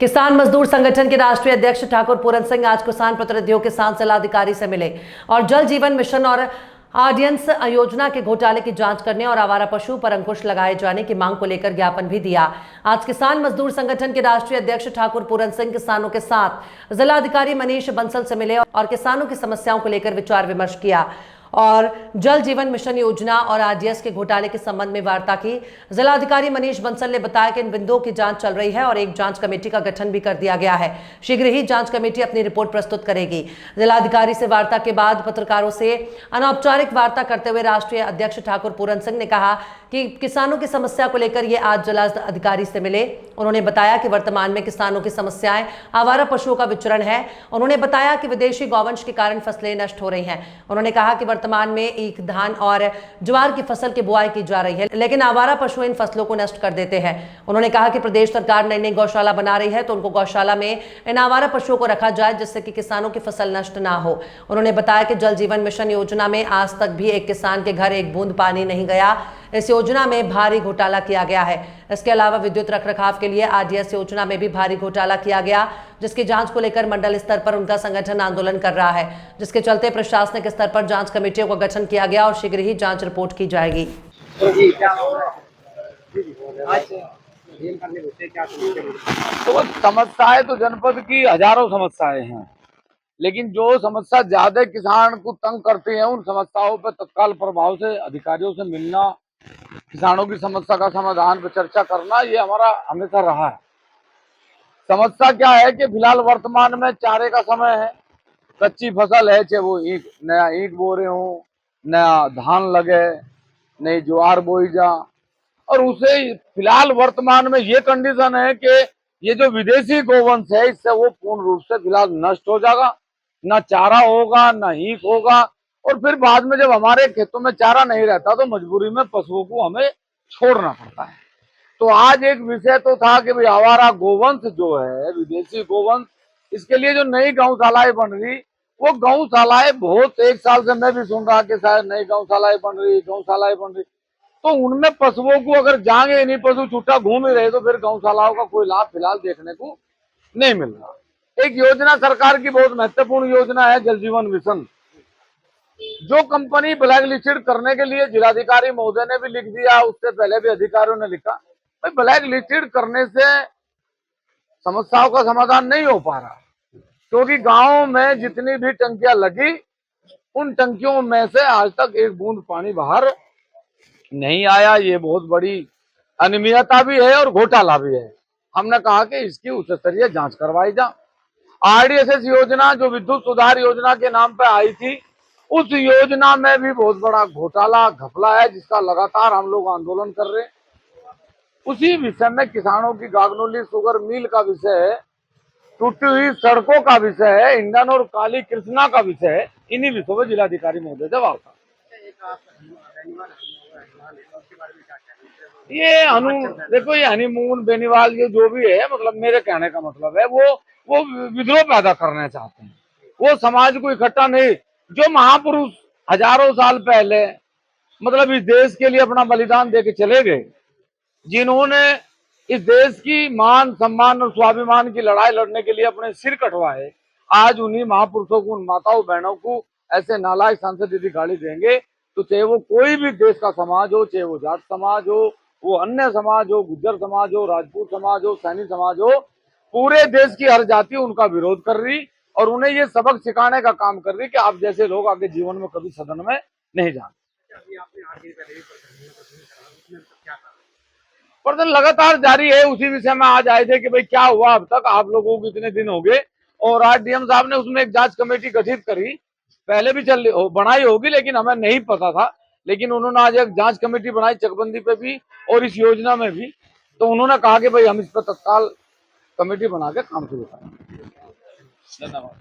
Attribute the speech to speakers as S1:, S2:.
S1: किसान मजदूर संगठन के राष्ट्रीय अध्यक्ष ठाकुर पूरन सिंह आज किसान प्रतिनिधियों के साथ जिलाधिकारी से मिले और जल जीवन मिशन और ऑर्डिनेंस योजना के घोटाले की जांच करने और आवारा पशु पर अंकुश लगाए जाने की मांग को लेकर ज्ञापन भी दिया। आज किसान मजदूर संगठन के राष्ट्रीय अध्यक्ष ठाकुर पूरन सिंह किसानों के साथ जिलाधिकारी मनीष बंसल से मिले और किसानों की समस्याओं को लेकर विचार विमर्श किया और जल जीवन मिशन योजना और आरडीएस के घोटाले के संबंध में वार्ता की। जिलाधिकारी मनीष बंसल ने बताया कि इन बिंदुओं की जांच चल रही है और एक जांच कमेटी का गठन भी कर दिया गया है। शीघ्र ही जांच कमेटी अपनी रिपोर्ट प्रस्तुत करेगी। जिलाधिकारी से वार्ता के बाद पत्रकारों से अनौपचारिक वार्ता करते हुए राष्ट्रीय अध्यक्ष ठाकुर पूरन सिंह ने कहा कि किसानों की समस्या को लेकर ये आज जिलाधिकारी से मिले। उन्होंने बताया कि वर्तमान में किसानों की समस्याएं आवारा पशुओं का विचरण है। उन्होंने बताया कि विदेशी गौवंश के कारण फसलें नष्ट हो रही हैं। उन्होंने कहा कि वर्तमान में ईख, धान और ज्वार की फसल की बुआई की जा रही है, लेकिन आवारा पशु इन फसलों को नष्ट कर देते हैं। उन्होंने कहा कि प्रदेश सरकार नई नई गौशाला बना रही है, तो उनको गौशाला में इन आवारा पशुओं को रखा जाए जिससे कि किसानों की फसल नष्ट ना हो। उन्होंने बताया कि जल जीवन मिशन योजना में आज तक भी एक किसान के घर एक बूंद पानी नहीं गया। इस योजना में भारी घोटाला किया गया है। इसके अलावा विद्युत रखरखाव के लिए आरडीएस योजना में भी भारी घोटाला किया गया, जिसकी जांच को लेकर मंडल स्तर पर उनका संगठन आंदोलन कर रहा है, जिसके चलते प्रशासनिक स्तर पर जांच कमेटियों का गठन किया गया और शीघ्र ही जांच रिपोर्ट की जाएगी।
S2: तो समस्याएं तो जनपद की हजारों समस्याएं हैं, लेकिन जो समस्या ज्यादा किसान को तंग करती है उन समस्याओं पर तत्काल प्रभाव से अधिकारियों से मिलना, किसानों की समस्या का समाधान पर चर्चा करना, ये हमारा हमेशा रहा है। समस्या क्या है कि फिलहाल वर्तमान में चारे का समय है, कच्ची फसल है, चाहे वो नया ईख बो रहे हो, नया धान लगे, नई ज्वार बोई जा, और उसे फिलहाल वर्तमान में ये कंडीशन है कि ये जो विदेशी गोवंश है इससे वो पूर्ण रूप से फिलहाल नष्ट हो जाएगा। ना चारा होगा, ना ईख होगा, और फिर बाद में जब हमारे खेतों में चारा नहीं रहता तो मजबूरी में पशुओं को हमें छोड़ना पड़ता है। तो आज एक विषय तो था कि भाई आवारा गोवंश जो है, विदेशी गोवंश, इसके लिए जो नई गौशालाएं बन रही, वो गौशालाएं बहुत, एक साल से मैं भी सुन रहा कि शायद नई गौशालाएं बन रही, तो उनमें पशुओं को अगर जाएंगे नहीं, पशु छुट्टा घूम ही रहे, तो फिर गौशालाओं का कोई लाभ फिलहाल देखने को नहीं मिल रहा। एक योजना सरकार की बहुत महत्वपूर्ण योजना है जल जीवन मिशन, जो कंपनी ब्लैक लिस्टेड करने के लिए जिलाधिकारी महोदय ने भी लिख दिया, उससे पहले भी अधिकारियों ने लिखा, भाई ब्लैक लिस्टेड करने से समस्याओं का समाधान नहीं हो पा रहा, क्योंकि गांव में जितनी भी टंकियां लगी उन टंकियों में से आज तक एक बूंद पानी बाहर नहीं आया। ये बहुत बड़ी अनियमितता भी है और घोटाला भी है। हमने कहा कि इसकी उच्च स्तरीय जांच करवाई जा। आरडीएस योजना जो विद्युत सुधार योजना के नाम पर आई थी, उस योजना में भी बहुत बड़ा घोटाला घपला है, जिसका लगातार हम लोग आंदोलन कर रहे हैं। उसी विषय में किसानों की गागनोली शुगर मिल का विषय है, टूटी हुई सड़कों का विषय है, इंडन और काली कृष्णा का विषय है। इन्हीं विषयों में जिलाधिकारी महोदय जब आता देखो, ये हनीमून बेनीवाल ये जो भी है, मतलब मेरे कहने का मतलब है वो विद्रोह पैदा करना चाहते हैं। वो समाज को इकट्ठा नहीं, जो महापुरुष हजारों साल पहले मतलब इस देश के लिए अपना बलिदान देके चले गए, जिन्होंने इस देश की मान सम्मान और स्वाभिमान की लड़ाई लड़ने के लिए अपने सिर कटवाए, आज उन्हीं महापुरुषों को, उन माताओं बहनों को ऐसे नालायक सांसद यदि गाली देंगे, तो चाहे वो कोई भी देश का समाज हो, चाहे वो जाट समाज हो, वो अन्य समाज हो, गुज्जर समाज हो, राजपूत समाज हो, सैनी समाज हो, पूरे देश की हर जाति उनका विरोध कर रही और उन्हें ये सबक सिखाने का काम कर रही कि आप जैसे लोग आगे जीवन में कभी सदन में नहीं जाते। प्रदर्शन लगातार जारी है। उसी विषय में आज आए थे कि भाई क्या हुआ अब तक, आप लोगों को इतने दिन हो गए, और आज डीएम साहब ने उसमें एक जांच कमेटी गठित करी, पहले भी बनाई होगी लेकिन हमें नहीं पता था, लेकिन उन्होंने आज एक जांच कमेटी बनाई चकबंदी पे भी और इस योजना में भी। तो उन्होंने कहा कि भाई हम इस पर तत्काल कमेटी बना के काम शुरू करें। धन्यवाद।